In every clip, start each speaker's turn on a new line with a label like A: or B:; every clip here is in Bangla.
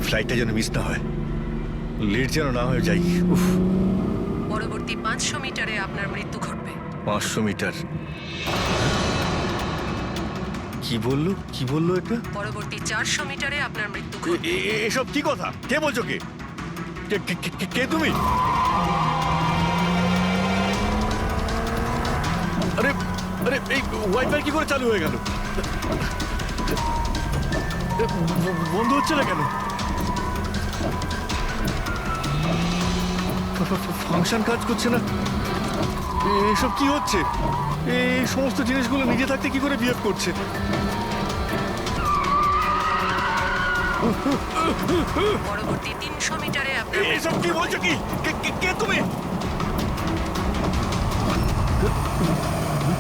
A: ফ্লাইটটা যেন মিস না হয়, লেট যেন না হয়ে যাই। উফ,
B: পরবর্তী 500 মিটারে আপনার মৃত্যু ঘটবে।
A: 500 মিটার? কি বললো এটা?
B: পরবর্তী 400 মিটারে আপনার মৃত্যু ঘটবে।
A: এসব কি কথা? কে বলছো? কে তুমি? আরে আরে, এই ওয়াইফাই কি করে চালু হয়ে গেল? বন্ধ হচ্ছে না কেন? ফাংশন কাজ করছে না। এসব কি হচ্ছে? এই সমস্ত জিনিসগুলো নিজে থাকতে কি করে বিহেভ করছে?
B: পরবর্তী 300 মিটারে আপনার
A: এসব কি বলছো? কি কে তুমি?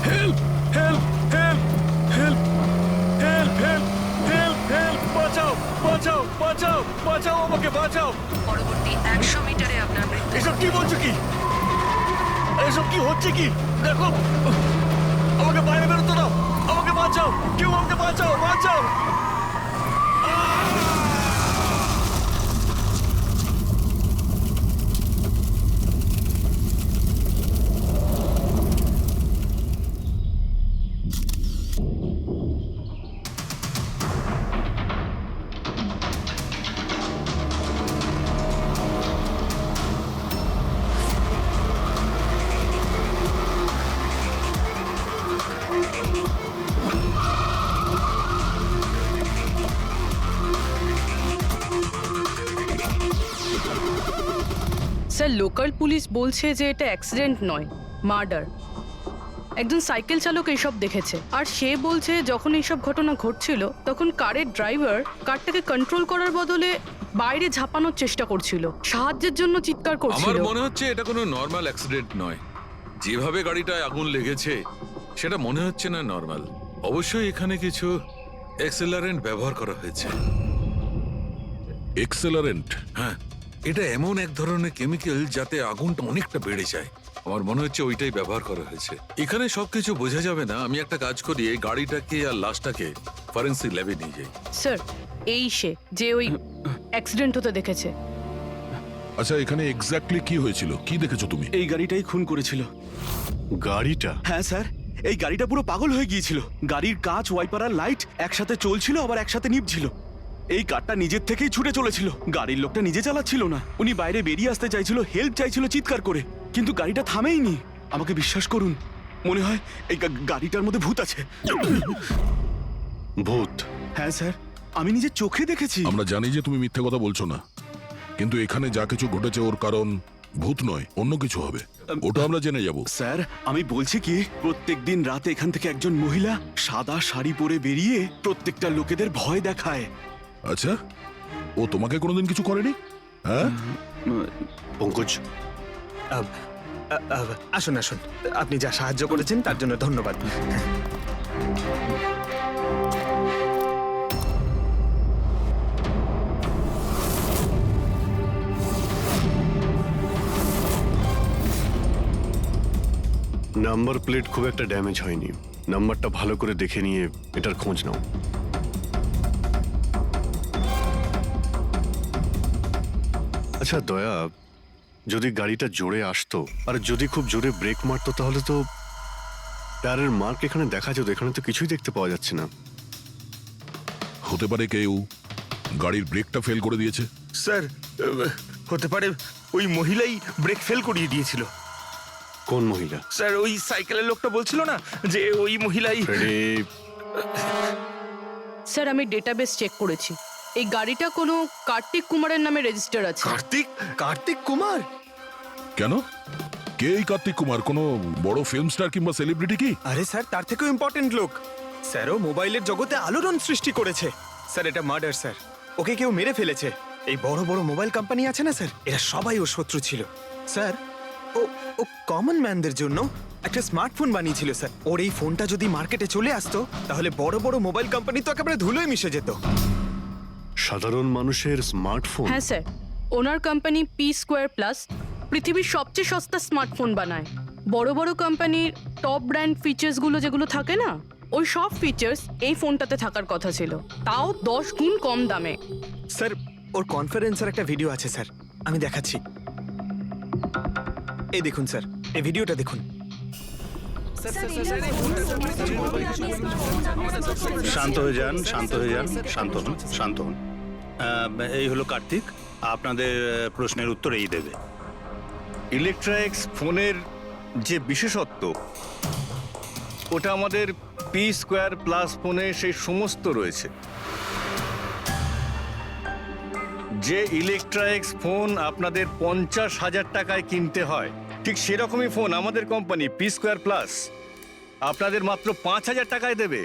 A: Help help help help help help help help! বাঁচাও বাঁচাও বাঁচাও বাঁচাও, আমাকে বাঁচাও!
B: পরবর্তী 100 মিটারে আপনার মৃত্যু।
A: এসব কি বলছো? কি এসব কি হচ্ছে? কি দেখো, আমাকে বাইরে বেরোতে দাও, আমাকে বাঁচাও, কেউ আমাকে বাঁচাও, বাঁচাও!
C: স্যার, লোকাল পুলিশ বলছে যে এটা অ্যাক্সিডেন্ট নয়, মার্ডার। একজন সাইকেল চালক এইসব দেখেছে, আর সে বলছে যখন এইসব ঘটনা ঘটছিল তখন কারের ড্রাইভার কারটাকে কন্ট্রোল করার বদলে বাইরে ঝাঁপানোর চেষ্টা করছিল, সাহায্যের জন্য চিৎকার করছিল।
D: আমার মনে হচ্ছে এটা কোনো নর্মাল অ্যাক্সিডেন্ট নয়। যেভাবে গাড়িটায় আগুন লেগেছে সেটা মনে হচ্ছে না নর্মাল। অবশ্যই এখানে কিছু এক্সেলারেন্ট ব্যবহার করা হয়েছে।
E: এক্সেলারেন্ট?
D: হ্যাঁ, এটা এমন এক ধরনের কেমিক্যাল যাতে আগুনটা অনেকটা বেড়ে যায়। আমার মনে হচ্ছে ওইটাই ব্যবহার করা হয়েছে। এখানে সবকিছু বোঝা যাবে না। আমি একটা কাজ করি, এই গাড়িটাকে আর লাশটাকে ফরেন্সিক ল্যাবে নিয়ে যাই।
C: স্যার, এই সে যে ওই অ্যাক্সিডেন্ট হতে দেখেছে।
E: আচ্ছা, এখানে এক্স্যাক্টলি কি হয়েছিল? কি দেখেছো তুমি?
F: এই গাড়িটাই খুন করেছিল।
A: গাড়িটা?
F: হ্যাঁ স্যার, এই গাড়িটা পুরো পাগল হয়ে গিয়েছিল। গাড়ির কাঁচ, ওয়াইপার আর লাইট একসাথে চলছিল, আবার একসাথে নিভছিল। এই কারটা নিজের থেকেই ছুটে চলেছিল। গাড়ির লোকটা নিজে চালাচ্ছিল না, উনি বাইরে বেরিয়ে আসতে চাইছিল, হেল্প চাইছিল চিৎকার করে, কিন্তু গাড়িটা থামেইনি। আমাকে বিশ্বাস করুন, মনে হয় এই গাড়িটার মধ্যে ভূত আছে।
A: ভূত?
F: হ্যাঁ স্যার, আমি নিজের চোখে দেখেছি।
E: আমরা জানি যে তুমি মিথ্যে কথা বলছো না, কিন্তু এখানে যা কিছু ঘটেছে ওর কারণ ভূত নয়, অন্য কিছু হবে। ওটা আমরা জেনে যাব।
F: স্যার, আমি বলছি কি, প্রত্যেকদিন রাতে এখান থেকে একজন মহিলা সাদা শাড়ি পরে বেরিয়ে প্রত্যেকটা লোকেদের ভয় দেখায়।
E: আচ্ছা, ও তোমাকে কোনোদিন কিছু করেনি? হ্যাঁ?
G: পঙ্কজ, আসুন আসুন, আপনি যা সাহায্য করেছেন তার জন্য ধন্যবাদ।
H: নাম্বার প্লেট খুব একটা ড্যামেজ হয়নি। নাম্বারটা ভালো করে দেখে নিয়ে এটার খোঁজ নাও। আচ্ছা দয়া, যদি গাড়িটা জোরে আসতো আর যদি খুব জোরে ব্রেক মারতো তাহলে তো টায়ারের মার্ক এখানে দেখা যেত। এখানে তো কিছুই দেখতে পাওয়া যাচ্ছে না।
E: হতে পারে কেউ গাড়ির ব্রেকটা ফেল করে দিয়েছে।
G: স্যার, হতে পারে ওই মহিলাই ব্রেক ফেল করিয়ে দিয়েছিল।
H: কোন মহিলা?
G: স্যার, ওই সাইকেলের লোকটা বলছিল না যে ওই মহিলাই।
C: স্যার, আমি ডেটাবেস চেক করেছি, এই গাড়িটা কোনো কার্তিক কুমারের নামে রেজিস্টার আছে।
G: কার্তিক কুমার?
E: কেন? কে এই কার্তিক কুমার? কোনো বড় ফিল্ম স্টার কিংবা সেলিব্রিটি কি?
G: আরে স্যার, তার থেকেও ইম্পর্টেন্ট লোক। স্যারও মোবাইলের জগতে আলোড়ন সৃষ্টি করেছে। স্যার, এটা মার্ডার স্যার। ওকে কেউ মেরে ফেলেছে। এই বড় বড় মোবাইল কোম্পানি আছে না স্যার, এরা সবাই ওর শত্রু ছিল স্যার। ও কমন ম্যানদের জন্য একটা স্মার্টফোন বানিয়েছিল স্যার। ওর এই ফোনটা যদি মার্কেটে চলে আসতো তাহলে বড় বড় মোবাইল কোম্পানি তো একেবারে ধুলোয় মিশে যেত।
H: সাধারণ মানুষের স্মার্টফোন?
C: হ্যাঁ স্যার, ওনার কোম্পানি P2+ পৃথিবীর সবচেয়ে সস্তা স্মার্টফোন বানায়। বড় বড় কোম্পানির টপ ব্র্যান্ড ফিচার্সগুলো যেগুলো থাকে না, ওই সব ফিচার্স এই ফোনটাতে থাকার কথা ছিল, তাও 10 গুণ কম দামে।
G: স্যার, ও ওর কনফারেন্সের একটা ভিডিও আছে স্যার, আমি দেখাচ্ছি। এই দেখুন স্যার, এই ভিডিওটা দেখুন।
I: শান্ত হয়ে যান, শান্ত হয়ে যান, শান্ত হন, শান্ত হন। এই হলো কার্তিক, আপনাদের প্রশ্নের উত্তর এই দেবে।
A: ইলেকট্রনিক্স ফোনের যে বিশেষত্ব, ওটা আমাদের পি স্কোয়ার প্লাস ফোনে সেই সমস্ত রয়েছে। যে ইলেকট্রনিক্স ফোন আপনাদের 50,000 টাকায় কিনতে হয়, ঠিক সেরকমই ফোন আমাদের কোম্পানি পি স্কোয়ার প্লাস আপনাদের মাত্র 5,000 টাকায় দেবে।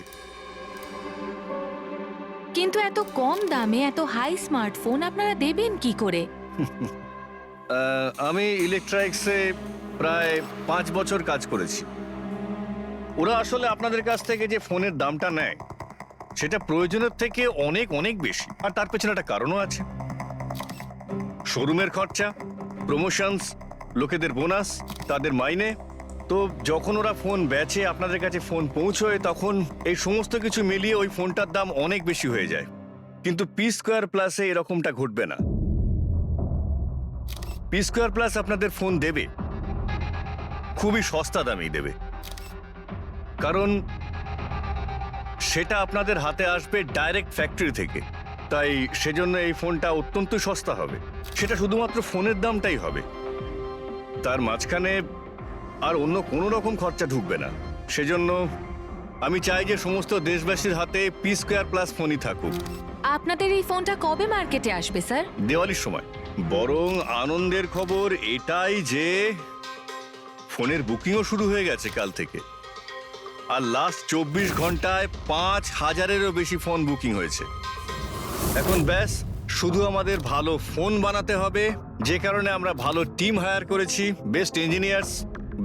J: কিন্তু এত কম দামে এত হাই স্মার্টফোন আপনারা দেবেন কি করে?
A: আমি ইলেকট্রনিক্সে প্রায় 5 বছর কাজ করেছি। ওরা আসলে আপনাদের কাছ থেকে যে ফোনের দামটা নেয় সেটা প্রয়োজনের থেকে অনেক অনেক বেশি, আর তার পেছনে একটা কারণও আছে। শোরুমের খরচা, প্রমোশনস, লোকেদের বোনাস, তাদের মাইনে। তো যখন ওরা ফোন বেচে, আপনাদের কাছে ফোন পৌঁছয়, তখন এই সমস্ত কিছু মিলিয়ে ওই ফোনটার দাম অনেক বেশি হয়ে যায়। কিন্তু পি স্কোয়ার প্লাসে এরকমটা ঘটবে না। পি স্কোয়ার প্লাস আপনাদের ফোন দেবে খুবই সস্তা দামেই দেবে, কারণ সেটা আপনাদের হাতে আসবে ডাইরেক্ট ফ্যাক্টরি থেকে। তাই সেজন্য এই ফোনটা অত্যন্ত সস্তা হবে। সেটা শুধুমাত্র ফোনের দামটাই হবে, তার মাঝখানে আর অন্য কোনো রকম খরচা ঢুকবে না। সেজন্য আমি চাই যে সমস্ত দেশবাসীর হাতে পি স্কোয়ার প্লাস ফোনই থাকুক।
J: আপনাদের এই ফোনটা কবে মার্কেটে আসবে স্যার?
A: দেওয়ালির সময়। বরং আনন্দের খবর এটাই যে ফোনের বুকিংও শুরু হয়ে গেছে কাল থেকে। আর লাস্ট 24 ঘন্টায় 5,000-এরও বেশি ফোন বুকিং হয়েছে। এখন ব্যাস শুধু আমাদের ভালো ফোন বানাতে হবে, যে কারণে আমরা ভালো টিম হায়ার করেছি। বেস্ট ইঞ্জিনিয়ার্স,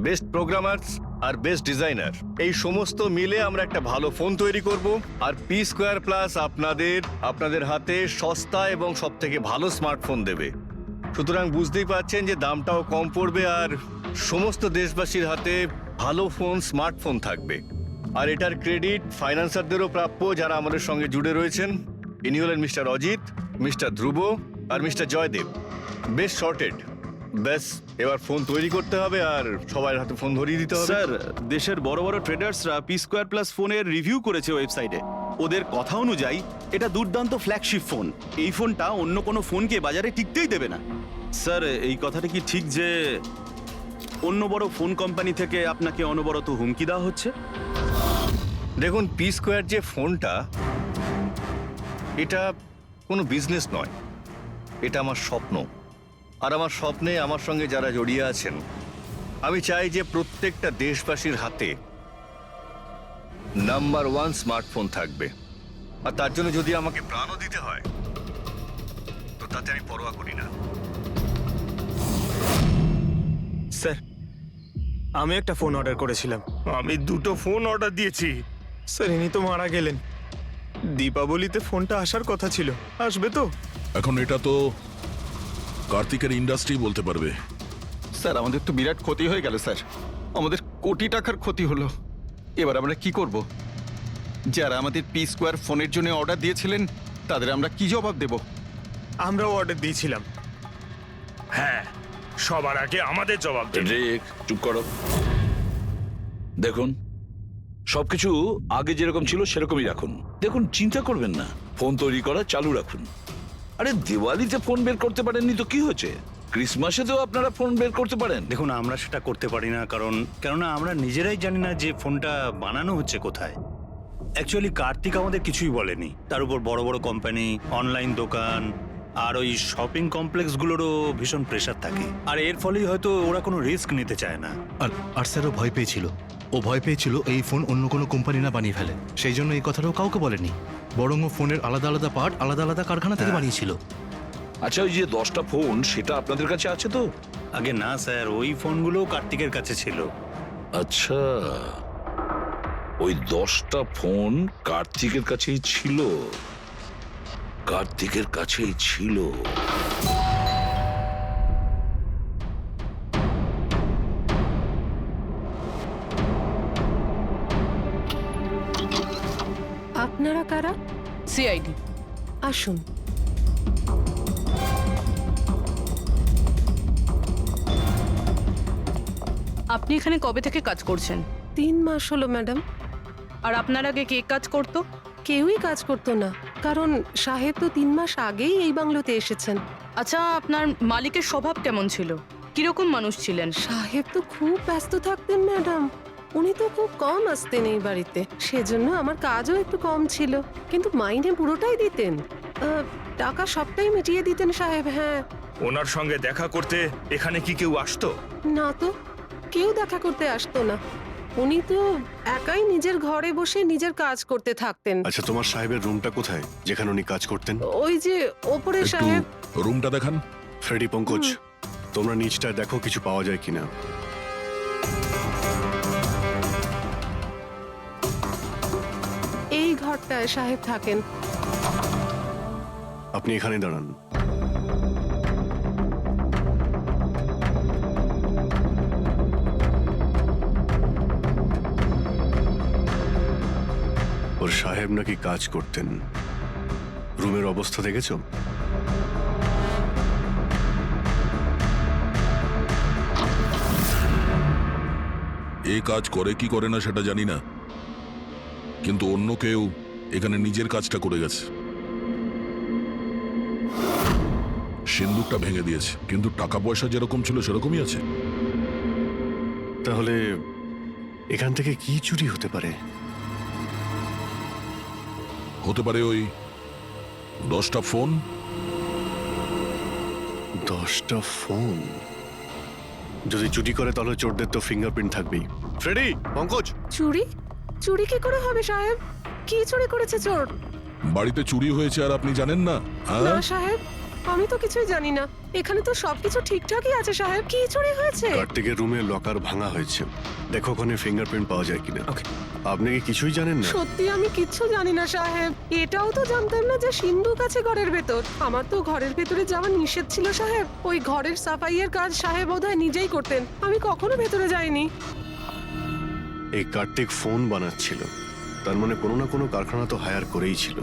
A: বেস্ট প্রোগ্রামার্স আর বেস্ট ডিজাইনার, এই সমস্ত মিলে আমরা একটা ভালো ফোন তৈরি করব। আর পি স্কোয়ার প্লাস আপনাদের হাতে সস্তা এবং সবথেকে ভালো স্মার্টফোন দেবে। সুতরাং বুঝতেই পারছেন যে দামটাও কম পড়বে, আর সমস্ত দেশবাসীর হাতে ভালো ফোন, স্মার্টফোন থাকবে। আর এটার ক্রেডিট ফাইন্যান্সারদেরও প্রাপ্য, যারা আমাদের সঙ্গে জুড়ে রয়েছেন। ইনি হলেন মিস্টার অজিত, মিস্টার ধ্রুব আর মিস্টার জয়দেব। বেশ শর্টেড। ব্যাস এবার ফোন তৈরি করতে হবে আর সবার হাতে ফোন ধরিয়ে দিতে হবে।
F: স্যার, দেশের বড় বড় ট্রেডার্সরা পি স্কোয়ার প্লাস ফোনের রিভিউ করেছে ওয়েবসাইটে। ওদের কথা অনুযায়ী এটা দুর্দান্ত ফ্ল্যাগশিপ ফোন। এই ফোনটা অন্য কোনো ফোনকে বাজারে টিকতেই দেবে না। স্যার, এই কথাটা কি ঠিক যে অন্য বড় ফোন কোম্পানি থেকে আপনাকে অনবরত হুমকি দেওয়া হচ্ছে?
A: দেখুন, পি স্কোয়ার যে ফোনটা, এটা কোনো বিজনেস নয়, এটা আমার স্বপ্ন। আর আমার স্বপ্নে আমার সঙ্গে যারা জড়িয়ে আছেন, আমি চাই যে প্রত্যেকটা দেশবাসীর হাতে নাম্বার 1 স্মার্টফোন থাকবে। আর তার জন্য যদি আমাকে প্রাণও দিতে হয়, তো তাতে আমি পরোয়া করি না।
G: স্যার, আমি একটা ফোন অর্ডার করেছিলাম।
K: আমি 2টো ফোন অর্ডার দিয়েছি।
G: স্যার, ইনি তো মারা গেলেন। দীপাবলিতে ফোনটা আসার কথা ছিল, আসবে তো?
E: এখন এটা তো কার্তিকের ইন্ডাস্ট্রি বলতে পারবে।
K: স্যার, আমাদের তো বিরাট ক্ষতি হয়ে গেল স্যার। আমাদের কোটি টাকার ক্ষতি হলো। এবার আমরা কি করব? যারা আমাদের পি স্কোয়ার ফোনের জন্য অর্ডার দিয়েছিলেন, তাদের আমরা কি জবাব দেব?
G: আমরাও অর্ডার দিয়েছিলাম।
K: হ্যাঁ, সবার আগে আমাদের জবাব দেবে।
L: রিক, চুপ করো। দেখুন, সবকিছু আগে যেরকম ছিল সেরকমই রাখুন। দেখুন, চিন্তা করবেন না, ফোন তৈরি করা চালু রাখুন। আরে দিওয়ালিতে ফোন বের করতে পারেননি তো কি হয়েছে? ক্রিসমাসেতেও আপনারা ফোন বের করতে পারেন।
I: দেখুন, আমরা সেটা করতে পারি না, কেননা আমরা নিজেরাই জানি না যে ফোনটা বানানো হচ্ছে কোথায়। অ্যাকচুয়ালি কার্তিক আমাদের কিছুই বলেনি। তার উপর বড় বড় কোম্পানি, অনলাইন দোকান আর ওই শপিং কমপ্লেক্সগুলোরও ভীষণ প্রেশার থাকে। আর এর ফলেই হয়তো ওরা কোনো রিস্ক নিতে চায় না।
M: আর স্যারও ভয় পেয়েছিল। ও ভয় পেয়েছিল এই ফোন অন্য কোনো কোম্পানি না বানিয়ে ফেলে, সেই জন্য এই কথাটাও কাউকে বলেনি। বরং ও ফোনের আলাদা আলাদা পার্ট আলাদা আলাদা কারখানা থেকে বানিয়েছিল।
L: আচ্ছা, ওই যে 10টা ফোন, সেটা আপনাদের কাছে আছে তো?
I: আগে না স্যার, ওই ফোনগুলো কার্তিকের কাছে ছিল।
L: আচ্ছা, ওই 10টা ফোন কার্তিকের কাছেই ছিল। কার্তিকের কাছেই ছিল।
B: আপনারা কারা?
C: সিআইডি।
B: আসুন।
C: আপনি এখানে কবে থেকে কাজ করছেন?
B: 3 মাস হলো ম্যাডাম।
C: আর আপনার আগে কে কাজ করতো?
B: কেউই কাজ করতো না, কারণ সাহেব তো 3 মাস আগেই এই বাংলোতে এসেছেন।
C: আচ্ছা, আপনার মালিকের স্বভাব কেমন ছিল? কিরকম মানুষ ছিলেন?
B: সাহেব তো খুব ব্যস্ত থাকতেন ম্যাডাম। উনি তো খুব কম আসতেন এই বাড়িতে, সেজন্য আমার কাজও একটু কম ছিল, কিন্তু মাইনে পুরোটাই দিতেন। টাকা সবটাই মিটিয়ে দিতেন সাহেব। হ্যাঁ।
F: ওনার সঙ্গে দেখা করতে এখানে কি কেউ আসতো?
B: না তো, কেউ দেখা করতে আসতো না। উনি তো একাই নিজের ঘরে বসে নিজের কাজ করতে থাকতেন।
H: আচ্ছা, তোমার সাহেবের রুমটা কোথায় যেখানে উনি কাজ করতেন?
B: ওই যে ওপরে
E: একটু
B: সাহেব।
E: রুমটা দেখান।
H: ফ্রেডি, পঙ্কজ, তোমরা নিচটা দেখো কিছু পাওয়া যায় কিনা।
B: এই ঘরটায় সাহেব থাকেন।
H: আপনি এখানে দাঁড়ান। ওর সাহেব নাকি কাজ করতেন। রুমের অবস্থা দেখেছো?
E: এ কাজ করে কি করে না সেটা জানি না, কিন্তু অন্য কেউ এখানে নিজের কাজটা করে গেছে। সিন্দুকটা ভেঙে দিয়েছে, কিন্তু টাকা পয়সা যেরকম ছিল সেরকমই আছে।
H: তাহলে এখান থেকে কি চুরি হতে পারে?
E: হতে পারে ওই 10টা ফোন।
H: 10টা ফোন? যদি চুরি করে তাহলে চোরদের তো ফিঙ্গারপ্রিন্ট থাকবেই। ফ্রেডি, পঙ্কজ।
B: চুরি? চুরি কি করে হবে সাহেব? কি চুরি করেছে চোর?
E: বাড়িতে চুরি হয়েছে আর আপনি জানেন না?
B: না সাহেব, আমি তো কিছুই জানি না। এখানে তো সবকিছু ঠিকঠাকই আছে সাহেব। কি চুরি হয়েছে?
H: কার্তিকের রুমে লকার ভাঙা হয়েছে, দেখো ওখানে ফিঙ্গারপ্রিন্ট পাওয়া যায় কিনা। আপনি কি কিছুই জানেন না?
B: সত্যি আমি কিচ্ছু জানি না সাহেব। এটাও তো জানতাম না যে সিন্ধুক আছে ঘরের ভেতর। আমার তো ঘরের ভেতরে যাওয়া নিষেধ ছিল সাহেব। ওই ঘরের সাফাইয়ের কাজ সাহেব বোধহয় নিজেই করতেন, আমি কখনো ভেতরে যাইনি।
H: এই কার্তিক ফোন বানাচ্ছিল, তার মানে কোনো না কোনো কারখানা তো হায়ার করেই ছিল।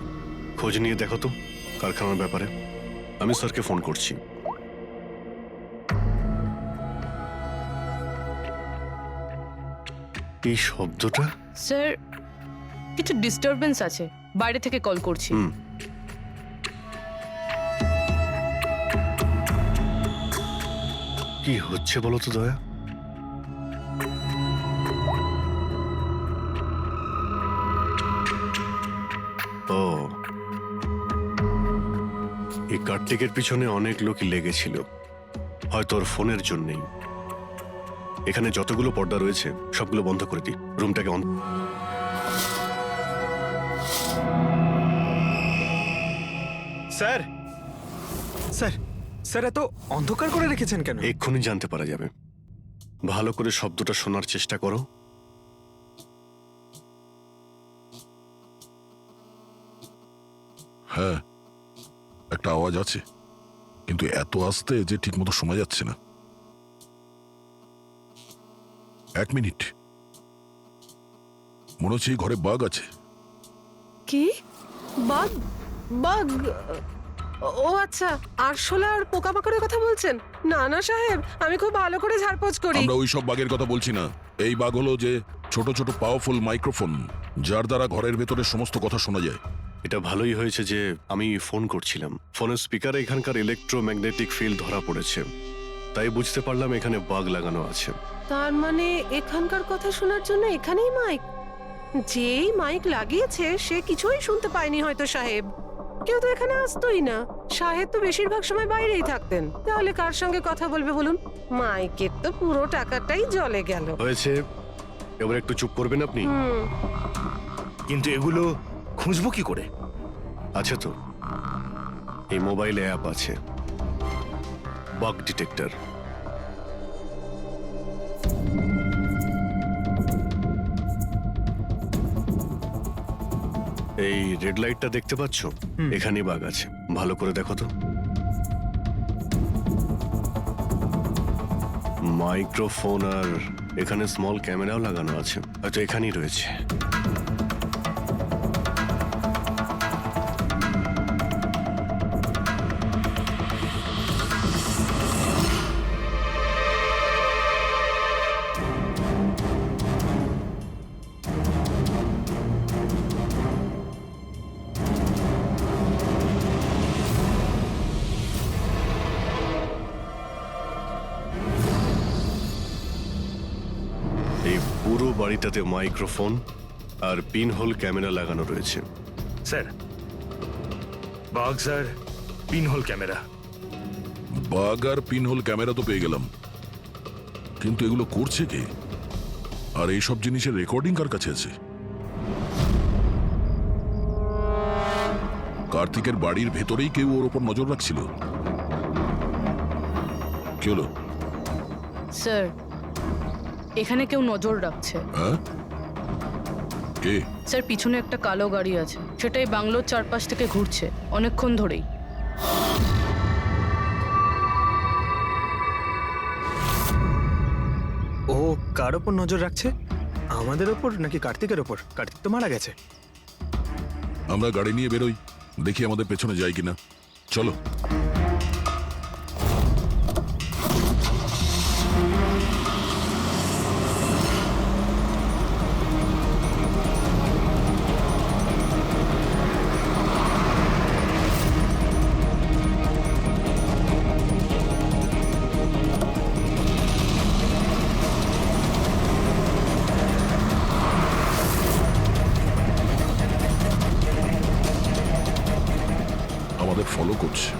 H: খোঁজ নিয়ে দেখো তো কারখানার ব্যাপারে। আমি স্যারকে ফোন করছি। এই শব্দটা?
C: স্যার, কিছু ডিস্টারবেন্স আছে, বাইরে থেকে কল করছি।
H: কি হচ্ছে বলো তো দয়া? ও, এই কার্তিকের পিছনে অনেক লোকই লেগেছিল, হয়তো ওর ফোনের জন্যই। এখানে যতগুলো পর্দা রয়েছে সবগুলো বন্ধ করে দিই, রুমটাকে
G: স্যার, স্যার, স্যার এত অন্ধকার করে রেখেছেন কেন?
H: এক্ষুনি জানতে পারা যাবে। ভালো করে শব্দটা শোনার চেষ্টা করো।
E: হ্যাঁ, একটা আওয়াজ আছে, কিন্তু এত আস্তে যে ঠিক মতো শোনা যাচ্ছে না। 1 মিনিট, মনে হচ্ছে এই ঘরে বাঘ আছে।
B: কি? বাঘ? বাঘ? ও আচ্ছা, আরশোলা আর পোকামাকড়ের কথা বলছেন? না না সাহেব, আমি খুব ভালো করে ঝাড়পোছ করি।
E: আমরা ওই সব বাঘের কথা বলছি না। এই বাঘ হলো যে ছোট ছোট পাওয়ারফুল মাইক্রোফোন, যার দ্বারা ঘরের ভেতরে সমস্ত কথা শোনা যায়।
H: এটা ভালোই হয়েছে যে আমি ফোন করছিলাম। ফোনের স্পিকারে এখানকার ইলেকট্রোম্যাগনেটিক ফিল্ড ধরা পড়েছে, তাই বুঝতে পারলাম এখানে বাগ লাগানো আছে।
B: তার মানে এখানকার কথা শোনার জন্য এখানেই মাইক? যেই মাইক লাগিয়েছে সে কিছুই শুনতে পায়নি হয়তো সাহেব। কেউ তো এখানে আসতোই না। সাহেব তো বেশিরভাগ সময় বাইরেই থাকতেন। তাহলে কার সঙ্গে কথা বলবে বলুন? মাইকের তো পুরো টাকাটাই জলে গেল।
H: হয়েছে, এবার একটু চুপ করবেন আপনি।
F: কিন্তু এগুলো খুঁজবো কি করে?
H: আছে তো, এই মোবাইলে অ্যাপ আছে, বাগ ডিটেক্টর। এই রেড লাইটটা দেখতে পাচ্ছ? এখানেই বাগ আছে, ভালো করে দেখো তো। মাইক্রোফোন আর এখানে স্মল ক্যামেরাও লাগানো আছে, হয়তো এখানেই রয়েছে। গাড়িটাতে মাইক্রোফোন আর পিনহোল ক্যামেরা লাগানো রয়েছে।
G: Sir bug sir pinhole camera.
E: Bug আর পিনহোল ক্যামেরা তো পেয়ে গেলাম, কিন্তু এগুলো করছে কে? আর এইসব জিনিসের রেকর্ডিং কার কাছে আছে? কার্তিকের বাড়ির ভেতরেই কেউ ওর ওপর নজর রাখছিল। কি হলো?
C: স্যার, এখানে কেউ নজর রাখছে।
E: হ্যাঁ, কে?
C: স্যার, পিছনে একটা কালো গাড়ি আছে, সেটাই বাংলোর চারপাশ থেকে ঘুরছে অনেকক্ষণ ধরেই।
G: ও কার ওপর নজর রাখছে? আমাদের ওপর নাকি কার্তিকের ওপর? কার্তিক তো মারা গেছে।
E: আমরা গাড়ি নিয়ে বেরোই, দেখি আমাদের পেছনে যায় কিনা। চলো। আমাদের ফলো করছে।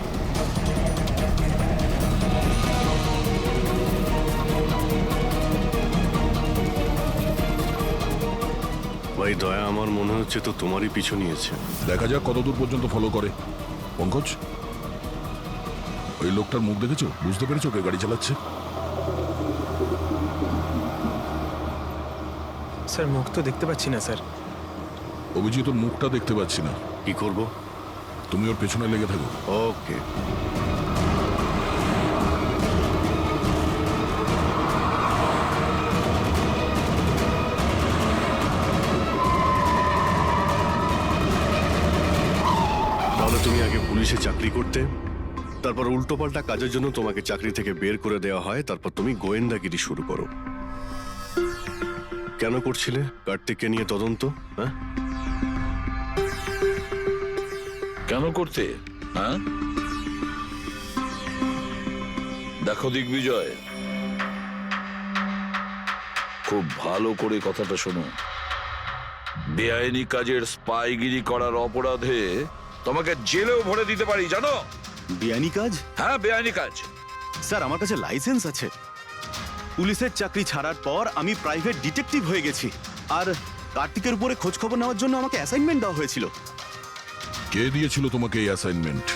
H: ভাই দয়া, আমার মনে হচ্ছে তো তোমারই পিছু নিয়েছে।
E: দেখা যাক কতদূর পর্যন্ত ফলো করে। পঙ্কজ, ওই লোকটার মুখ দেখেছো? বুঝতে পেরেছো কে গাড়ি চালাচ্ছে?
G: স্যার মুখ তো দেখতে পাচ্ছি না স্যার।
E: অভিজিৎ, ওর মুখটা দেখতে পাচ্ছি না।
H: কি করব?
E: তুমি ওর পেছনে লেগে থাকো।
H: ওকে। তাহলে তুমি আগে পুলিশে চাকরি করতে, তারপর উল্টোপাল্টা কাজের জন্য তোমাকে চাকরি থেকে বের করে দেওয়া হয়, তারপর তুমি গোয়েন্দাগিরি শুরু করো। কেন করছিলে কার্তিককে নিয়ে তদন্ত? হ্যাঁ,
L: কেন করতে? হ্যাঁ, দেখো দিগ্বিজয়, খুব ভালো করে কথাটা শোনো। বেআইনি কাজের স্পাইগিরি করার অপরাধে তোমাকে জেলেও ভরে দিতে পারি, জানো?
F: বেআইনি কাজ?
L: হ্যাঁ, বেআইনি কাজ।
F: স্যার, আমার কাছে লাইসেন্স আছে। পুলিশের চাকরি ছাড়ার পর আমি প্রাইভেট ডিটেকটিভ হয়ে গেছি, আর কার্তিকের উপরে খোঁজ খবর নেওয়ার জন্য আমাকে অ্যাসাইনমেন্ট দেওয়া হয়েছিল।
E: কে দিয়েছিল তোমাকে এই অ্যাসাইনমেন্ট?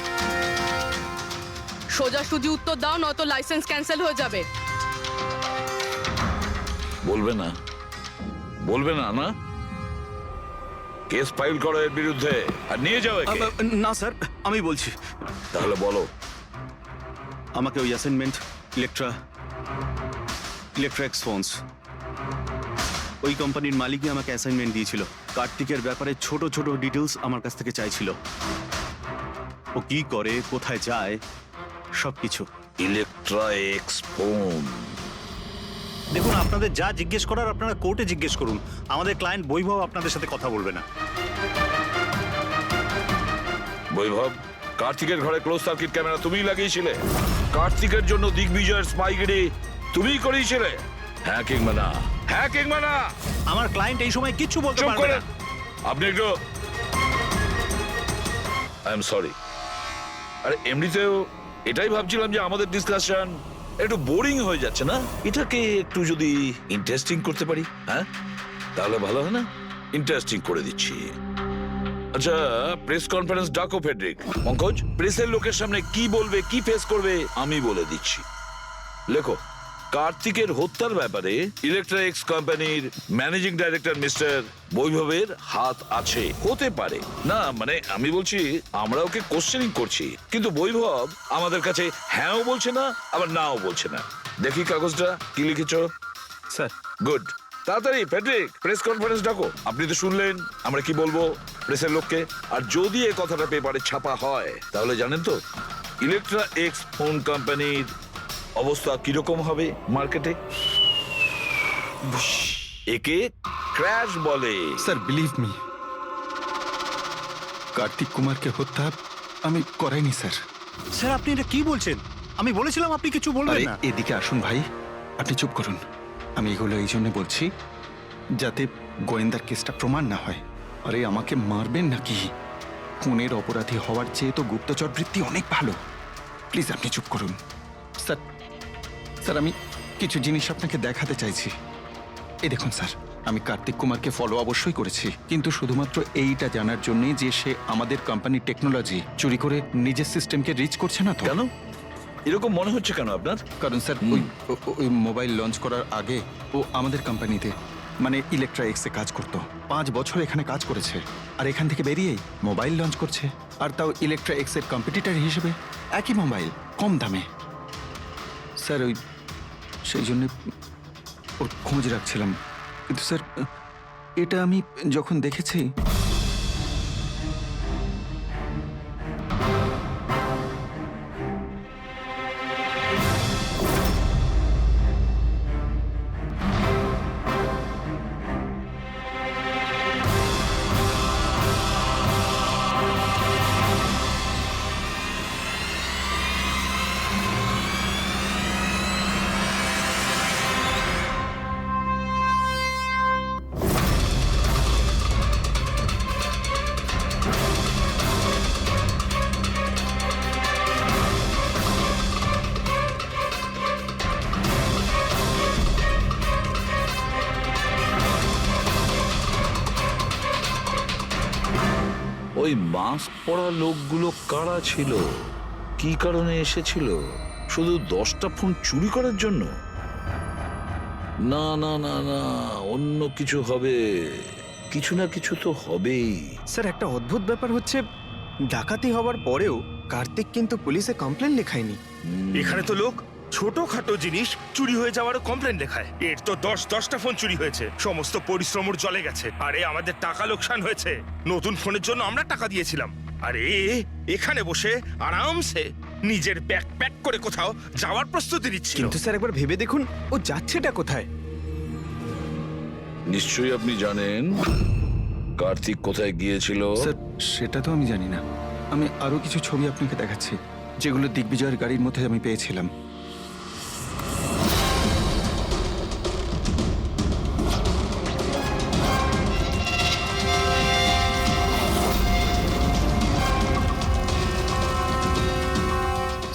C: সোজাসুজি উত্তর দাও, নয়তো লাইসেন্স ক্যান্সেল হয়ে যাবে।
L: বলবে না? বলবে না? না, কেস ফাইল করো এর বিরুদ্ধে আর নিয়ে যাও একে।
F: না স্যার, আমি বলছি।
L: তাহলে বলো।
F: আমাকে ওই অ্যাসাইনমেন্ট ইলেকট্রা এক্সফোন্স, ওই কোম্পানির মালিকই আমাকে অ্যাসাইনমেন্ট দিয়েছিল। কার্তিকের ব্যাপারে ছোট ছোট ডিটেলস আমার কাছ থেকে চাইছিল। ও কি করে, কোথায় যায়, সবকিছু।
L: Electra x phone.
I: দেখুন, আপনাদের যা জিজ্ঞেস করার আপনারা কোর্টে জিজ্ঞেস করুন। আমাদের ক্লায়েন্ট বৈভব আপনাদের সাথে কথা বলবে না।
L: বৈভব, কার্তিকের ঘরে ক্লোজ সার্কিট ক্যামেরা তুমিই লাগিয়েছিলে? কার্তিকের জন্য দিগ্বিজয়ের স্পাইগিরি তুমিই করিয়েছিলে? হ্যাঁ কিংবা না? হ্যাঁ কিংবা না?
I: আমার ক্লায়েন্ট এই সময় কিচ্ছু বলতে
L: চুপ
I: পারবে
L: করেন।
I: না।
L: আপনি একটু, আই এম সরি। আরে এমনিতেও এটাই ভাবছিলাম যে আমাদের ডিসকাশন একটু বোরিং হয়ে যাচ্ছে না, এটাকে একটু যদি ইন্টারেস্টিং করতে পারি, হ্যাঁ তাহলে ভালো হয় না? ইন্টারেস্টিং করে দিচ্ছি। আচ্ছা, প্রেস কনফারেন্স ডাকো ফেডরিক। পঙ্কজ, প্রেসের লোকের সামনে কি বলবে, কি ফেস করবে আমি বলে দিচ্ছি। লেখো, কার্তিকের হত্যার ব্যাপারে ইলেকট্রা এক্স কোম্পানির ম্যানেজিং ডাইরেক্টর মিস্টার বৈভবের হাত আছে। হতে পারে না, মানে আমি বলছি আমরা ওকে কোশ্চেনিং করছি, কিন্তু বৈভব আমাদের কাছে হ্যাঁও বলছে না আবার নাও বলছে না। দেখি কাগজটা কি লিখেছো।
F: Sir,
L: good. তাড়াতাড়ি ফেডরিক, প্রেস কনফারেন্স ডাকো। আপনি তো শুনলেন আমরা কি বলবো প্রেসের লোককে। আর যদি এই কথাটা পেপারে ছাপা হয় তাহলে জানেন তো ইলেকট্রা এক্স ফোন কোম্পানির অবস্থা কিরকম হবে মার্কেটে। একে ক্র্যাশ বলে।
K: স্যার, বিলিভ মি, কার্তিক কুমারকে হত্যা আমি করাইনি স্যার।
I: স্যার, আপনি এটা কি বলছেন? আমি বলেছিলাম আপনি কিছু বলবেন
K: আরে
I: না।
K: এদিকে আসুন ভাই, আপনি চুপ করুন। আমি এগুলো এই জন্য বলছি যাতে গোয়েন্দার কেসটা প্রমাণ না হয়। আরে আমাকে মারবেন নাকি? খুনের অপরাধী হওয়ার চেয়ে তো গুপ্তচর বৃত্তি অনেক ভালো। প্লিজ আপনি চুপ করুন। স্যার স্যার আমি কিছু জিনিস আপনাকে দেখাতে চাইছি। এই দেখুন স্যার, আমি কার্তিক কুমারকে ফলো অবশ্যই করেছি, কিন্তু শুধুমাত্র এইটা জানার জন্যই যে সে আমাদের কোম্পানির টেকনোলজি চুরি করে নিজের সিস্টেমকে রিচ করছে না তো।
L: কেন এরকম মনে হচ্ছে কেন আপনার?
K: কারণ স্যার ওই মোবাইল লঞ্চ করার আগে ও আমাদের কোম্পানিতে মানে ইলেকট্রা এক্সে কাজ করতো। 5 বছর এখানে কাজ করেছে, আর এখান থেকে বেরিয়েই মোবাইল লঞ্চ করছে, আর তাও ইলেকট্রা এক্সের কম্পিটিটর হিসেবে। একই মোবাইল, কম দামে। স্যার সেই জন্য ওর খোঁজ রাখছিলাম। কিন্তু স্যার এটা আমি যখন দেখেছি,
L: ওই মাস্ক পরা লোকগুলো কারা ছিল? কি কারণে এসেছিল? শুধু 10টা ফোন চুরি করার জন্য? না না না না, অন্য কিছু হবে। কিছু না কিছু তো হবেই।
G: স্যার একটা অদ্ভুত ব্যাপার হচ্ছে, ডাকাতি হওয়ার পরেও কার্তিক কিন্তু পুলিশে কমপ্লেন লেখায়নি।
N: এখানে তো লোক ছোটখাটো জিনিস চুরি হয়ে যাওয়ারও কমপ্লেন লেখায়। এর তো 10টা ফোন চুরি হয়েছে, সমস্ত পরিশ্রম ওর জলে গেছে। আরে আমাদের টাকা লোকসান হয়েছে, নতুন ফোনের জন্য আমরা টাকা দিয়েছিলাম। আরে এখানে বসে আরামসে নিজের ব্যাগ প্যাক করে কোথাও যাওয়ার প্রস্তুতি নিচ্ছিল।
G: কিন্তু স্যার একবার ভেবে দেখুন, ও যাচ্ছেটা কোথায়?
L: নিশ্চয়ই আপনি জানেন কার্তিক কোথায় গিয়েছিল।
K: স্যার সেটা তো আমি জানি না। আমি আরো কিছু ছবি আপনাকে দেখাচ্ছি, যেগুলো দিগ্বিজয়ের গাড়ির মধ্যে আমি পেয়েছিলাম।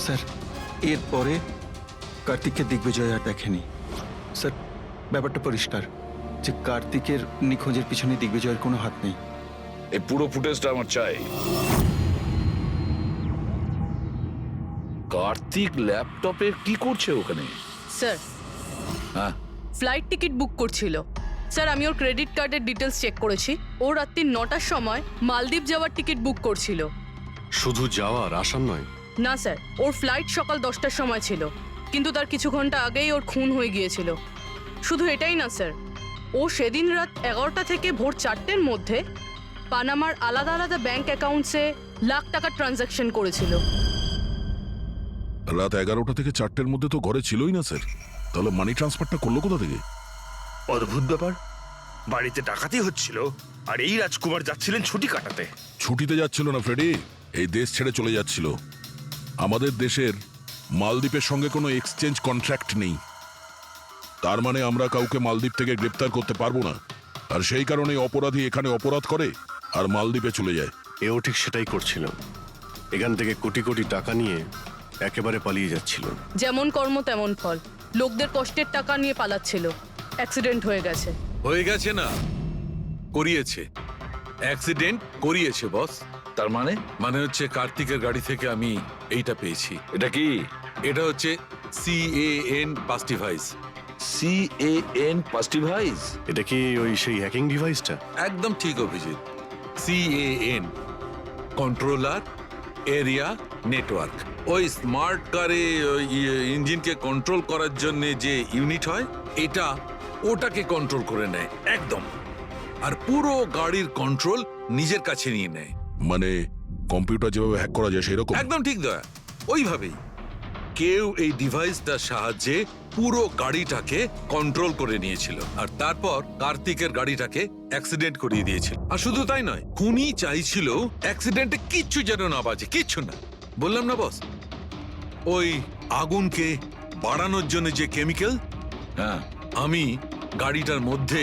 K: স্যার এরপরে কার্তিককে দিগ্বিজয় আর দেখেনি। স্যার ব্যাপারটা পরিষ্কার যে কার্তিকের নিখোঁজের পিছনে দিগ্বিজয়ের কোনো হাত নেই।
L: এই পুরো ফুটেজটা আমার চাই। কার্তিক ল্যাপটপে কি করছে ওখানে?
C: স্যার
L: হ্যাঁ,
C: ফ্লাইট টিকিট বুক করছিল। স্যার আমি ওর ক্রেডিট কার্ডের ডিটেলস চেক করেছি। ও রাত্রি 9টার সময় মালদ্বীপ যাওয়ার টিকিট বুক করছিল।
H: শুধু যাওয়ার, আসার নয়?
C: না স্যার, ওর ফ্লাইট সকাল 10টার সময় ছিল, কিন্তু তার কিছু ঘন্টা আগেই ওর খুন হয়ে গিয়েছিল। শুধু এটাই না স্যার, ও সেদিন রাত 11টা থেকে ভোর 4টের মধ্যে পানামার আলাদা আলাদা ব্যাংক অ্যাকাউন্টসে লাখ টাকার ট্রানজ্যাকশন করেছিল।
E: রাত 11টা থেকে 4টের মধ্যে তো ঘরে ছিলই না স্যার। তাহলে মানি ট্রান্সফারটা করলো কোথা থেকে?
N: অদ্ভুত ব্যাপার, বাড়িতে ডাকাতি হচ্ছিল আর এই রাজকুমার যাচ্ছিলেন ছুটি কাটাতে।
E: ছুটিতে যাচ্ছিল না ফ্রেডি, এই দেশ ছেড়ে চলে যাচ্ছিল। আমাদের দেশের মালদ্বীপের সঙ্গে কোনো এক্সচেঞ্জ কন্ট্রাক্ট নেই, তার মানে আমরা কাউকে মালদ্বীপ থেকে গ্রেপ্তার করতে পারবো না। আর সেই কারণে অপরাধী এখানে অপরাধ করে আর মালদ্বীপে চলে যায়।
H: এও ঠিক সেটাই করছিল, এখান থেকে কোটি কোটি টাকা নিয়ে একেবারে পালিয়ে যাচ্ছিল।
C: যেমন কর্ম তেমন ফল, লোকদের কষ্টের টাকা নিয়ে পালাচ্ছিল। অ্যাক্সিডেন্ট হয়ে গেছে।
D: হয়ে গেছে না, করিয়েছে। অ্যাক্সিডেন্ট করিয়েছে বস।
L: তার মানে?
D: মানে হচ্ছে কার্তিকের গাড়ি থেকে আমি এইটা পেয়েছি।
L: এটা কি?
D: এটা হচ্ছে CAN পাস্টিভাইস।
L: CAN পাস্টিভাইস?
H: এটা কি ওই সেই হ্যাকিং ডিভাইসটা?
D: একদম ঠিক Abhijit. CAN controller area network. ওই স্মার্ট কারে ইঞ্জিনকে কন্ট্রোল করার জন্য যে ইউনিট হয়, এটা ওটাকে কন্ট্রোল করে নেয় একদম, আর পুরো গাড়ির কন্ট্রোল নিজের কাছে নিয়ে নেয়।
E: মানে কম্পিউটার যেভাবে হ্যাক করা যায় সেরকম?
D: একদম ঠিক দয়া, ওইভাবেই। কেউ এই ডিভাইসটার সাহায্যে পুরো গাড়িটাকে কন্ট্রোল করে নিয়েছিল, আর তারপর কার্তিকের গাড়িটাকে অ্যাক্সিডেন্ট করিয়ে দিয়েছিল। আর শুধু তাই নয়, খুনি চাইছিল অ্যাক্সিডেন্টে কিচ্ছু যেন না বাজে, কিচ্ছু না। বললাম না বস, ওই আগুনকে বাড়ানোর জন্য যে কেমিক্যাল,
L: হ্যাঁ,
D: আমি গাড়িটার মধ্যে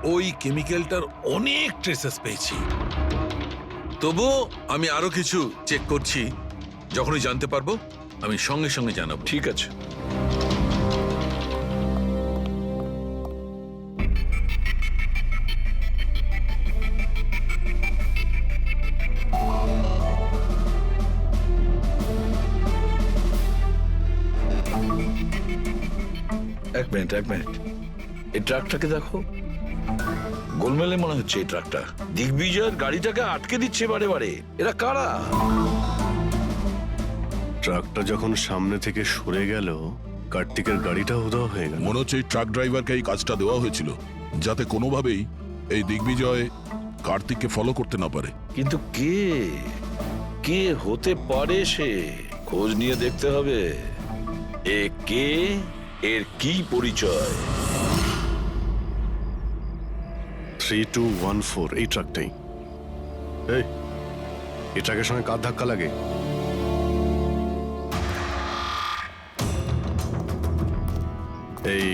D: ওই কেমিক্যালটার অনেক ট্রেসেস পেয়েছি। তবুও আমি আরো কিছু চেক করছি, যখনই জানতে পারবো আমি সঙ্গে সঙ্গে জানাবো।
L: ঠিক আছে। এক মিনিট এই ট্রাকটাকে দেখো, গোলমেলে মনে হচ্ছে এই ট্রাকটা। দিগ্বিজয়ের গাড়িটাকে আটকে দিচ্ছে বারে বারে। এরা কারা?
H: ট্রাকটা যখন সামনে থেকে সরে গেল, কার্তিকের গাড়িটা উধাও হয়ে গেল।
E: মনে হচ্ছে এই ট্রাক ড্রাইভারকে এই কাজটা দেওয়া হয়েছিল, যাতে কোনোভাবেই এই দিগ্বিজয় কার্তিককে ফলো করতে না পারে।
L: কিন্তু কে হতে পারে সে? খোঁজ নিয়ে দেখতে হবে। এ কে, এর কি পরিচয়?
H: 3214 এই ট্রাকটাই। এই ট্রাকের সঙ্গে কার ধাক্কা লাগে? এই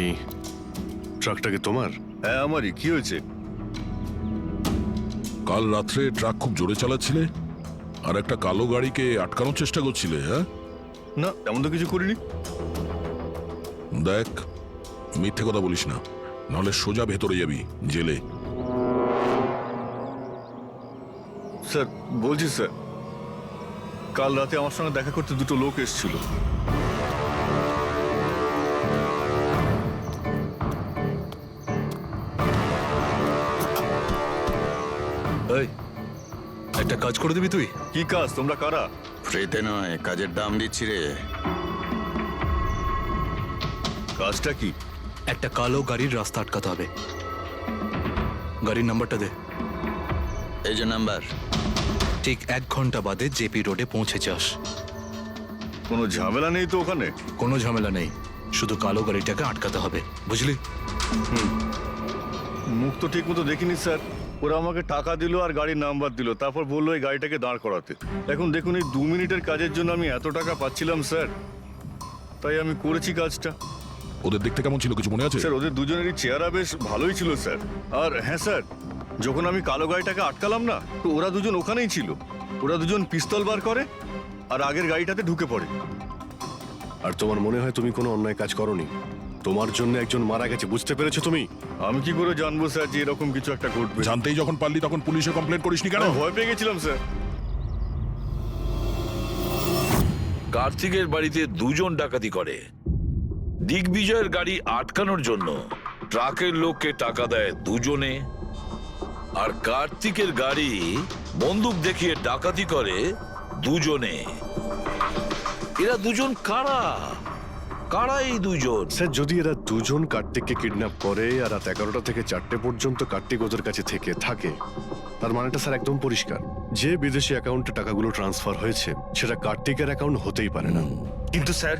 H: ট্রাকটা কি তোমার?
A: হ্যাঁ আমারই। কি হয়েছে?
E: কাল রাত্রে ট্রাক খুব জোরে চালাচ্ছিলে আর একটা কালো গাড়িকে আটকানোর চেষ্টা করছিলে। হ্যাঁ,
A: না তেমন তো কিছু করিনি।
E: দেখ, মিথ্যে কথা বলিস না, নাহলে সোজা ভেতরে যাবি জেলে।
A: স্যার বলছি স্যার, কাল রাতে আমার সঙ্গে দেখা করতে দুটো লোক এসেছিল।
M: এই, একটা কাজ করে দিবি তুই?
A: কি কাজ? তোমরা কারা?
K: ফ্রিতে নয়, কাজের দাম দিচ্ছি রে।
A: কাজটা কি?
M: একটা কালো গাড়ির রাস্তা আটকাতে হবে। গাড়ির নাম্বারটা দে।
K: এই যে নাম্বার।
M: ঠিক 1 ঘন্টা বাদে জেপি রোডে পৌঁছে যাস।
A: কোনো ঝামেলা নেই তো ওখানে?
M: কোনো ঝামেলা নেই, শুধু কালো গাড়িটাকে আটকাতে হবে, বুঝলি?
A: মুখ তো ঠিক মতো দেখিনি স্যার। ওরা আমাকে টাকা দিল আর গাড়ির নাম্বার দিল, তারপর বললো এই গাড়িটাকে দাঁড় করাতে। এখন দেখুন, এই 2 মিনিটের কাজের জন্য আমি এত টাকা পাচ্ছিলাম স্যার, তাই আমি করেছি কাজটা।
E: ওদের দেখতে কেমন ছিল কিছু মনে আছে?
A: স্যার ওদের দুজনেরই চেহারা বেশ ভালোই ছিল স্যার। আর হ্যাঁ স্যার, যখন আমি কালো গাড়িটাকে আটকালাম না, তো ওরা দুজন ওখানেই ছিল। ওরা দুজন পিস্তল বার করে আর আগের গাড়িটাতে ঢুকে পড়ে।
H: আর তোমার মনে হয় তুমি কোনো অন্যায় কাজ করনি? তোমার জন্য একজন মারা গেছে, বুঝতে পেরেছো তুমি?
A: আমি কি করে জানবো স্যার যে এরকম কিছু একটা ঘটবে?
E: জানতেই যখন পারলি তখন পুলিশে কমপ্লেন করিসনি কেন?
A: ভয় পেয়ে গেছিলাম স্যার।
L: কার্তিকের বাড়িতে 2 জন ডাকাতি করে। দিগ্বিজয়ের গাড়ি আটকানোর জন্য ট্রাকের লোককে টাকা দেয় 2 জনে, আর কার্তিকের গাড়ি বন্দুক দেখিয়ে ডাকাতি করে 2 জনে। এরা 2 জন কারা? কারা এই 2 জন?
H: স্যার যদি এরা 2 জন কার্তিককে কিডন্যাপ করে আর রাত 11টা থেকে 4টে পর্যন্ত কার্তিক ওদের কাছে থাকে, তার মানেটা স্যার একদম পরিষ্কার। যে বিদেশি অ্যাকাউন্টে টাকাগুলো ট্রান্সফার হয়েছে সেটা কার্তিকের অ্যাকাউন্ট হতেই পারে না।
N: কিন্তু স্যার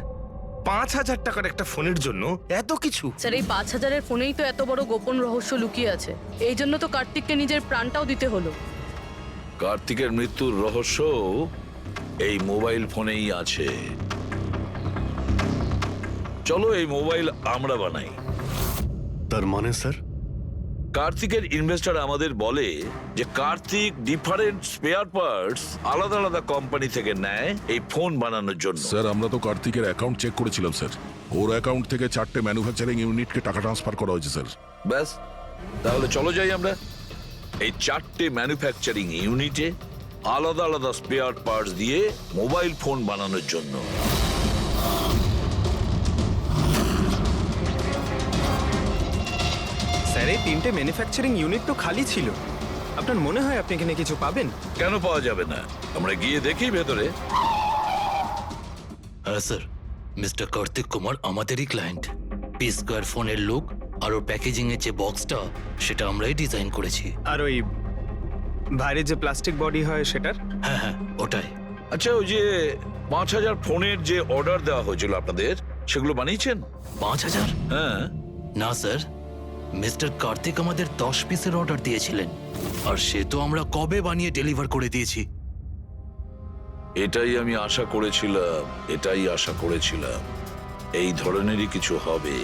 N: 5,000 টাকার একটা ফোনের জন্য এত কিছু?
C: স্যার এই 5,000-এর ফোনেই তো এত বড় গোপন রহস্য লুকিয়ে আছে। এই জন্য তো কার্তিককে নিজের প্রাণটাও দিতে হলো।
L: কার্তিকের মৃত্যুর রহস্য এই মোবাইল ফোনেই আছে। চলো এই মোবাইল আমরা বানাই।
H: তার মানে স্যার?
L: কার্তিকের ইনভেস্টর আমাদের বলে যে কার্তিক ডিফারেন্ট স্পেয়ার পার্টস আলাদা আলাদা কোম্পানি থেকে নেয় এই ফোন বানানোর জন্য।
E: স্যার আমরা তো কার্তিকের অ্যাকাউন্ট চেক করেছিলাম স্যার। ওর অ্যাকাউন্ট থেকে 4টে ম্যানুফ্যাকচারিং ইউনিটকে টাকা ট্রান্সফার করা হয়েছে স্যার।
L: ব্যাস, তাহলে চলো যাই আমরা। এই 4টে ম্যানুফ্যাকচারিং ইউনিটে আলাদা আলাদা স্পেয়ার পার্টস দিয়ে মোবাইল ফোন বানানোর জন্য।
G: স্যার এই 3টে ম্যানুফ্যাকচারিং ইউনিট তো খালি ছিল, আপনার মনে হয় আপনি এখানে কিছু পাবেন?
L: কেন পাওয়া যাবে না? আমরা গিয়ে দেখি ভেতরে।
M: হ্যাঁ স্যার, মিস্টার কার্তিক কুমার আমাদেরই ক্লায়েন্ট। পি স্কোয়ার ফোনের লোক আর ওর প্যাকেজিং এর যে বক্সটা সেটা আমরাই ডিজাইন করেছি।
G: আর ওই বাইরে যে প্লাস্টিক বডি হয় সেটার?
M: হ্যাঁ ওটাই।
L: আচ্ছা, ওই যে 5,000 ফোনের যে অর্ডার দেওয়া হয়েছিল আপনাদের, সেগুলো বানিয়েছেন?
M: 5,000?
L: হ্যাঁ।
M: না স্যার, মিস্টার কার্তিক আমাদের 10 পিসের অর্ডার দিয়েছিলেন, আর সে তো আমরা কবে বানিয়ে ডেলিভার করে দিয়েছি।
L: এটাই আমি আশা করেছিলাম, এই ধরনেরই কিছু হবে।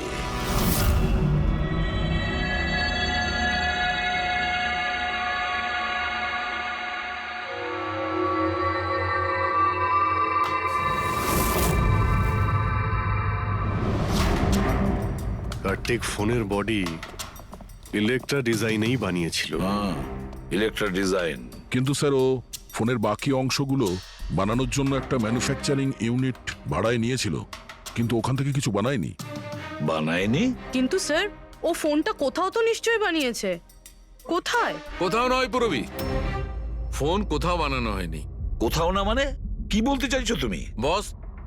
H: কার্তিক ফোনের বডি ইলেকট্রা ডিজাইনেই বানিয়েছিল।
L: Electra design.
E: কিন্তু স্যার ও ফোনের বাকি অংশগুলো বানানোর জন্য একটা ম্যানুফ্যাকচারিং ইউনিট ভাড়ায় নিয়েছিল, কিন্তু ওখান থেকে কিছু বানায়নি।
L: বানায়নি?
C: কিন্তু স্যার ও ফোনটা কোথাও তো নিশ্চয়ই বানিয়েছে। কোথায়?
D: কোথাও নয় পুরবি, ফোন কোথাও বানানো হয়নি।
L: কোথাও না মানে কি বলতে চাইছো তুমি?
D: বস,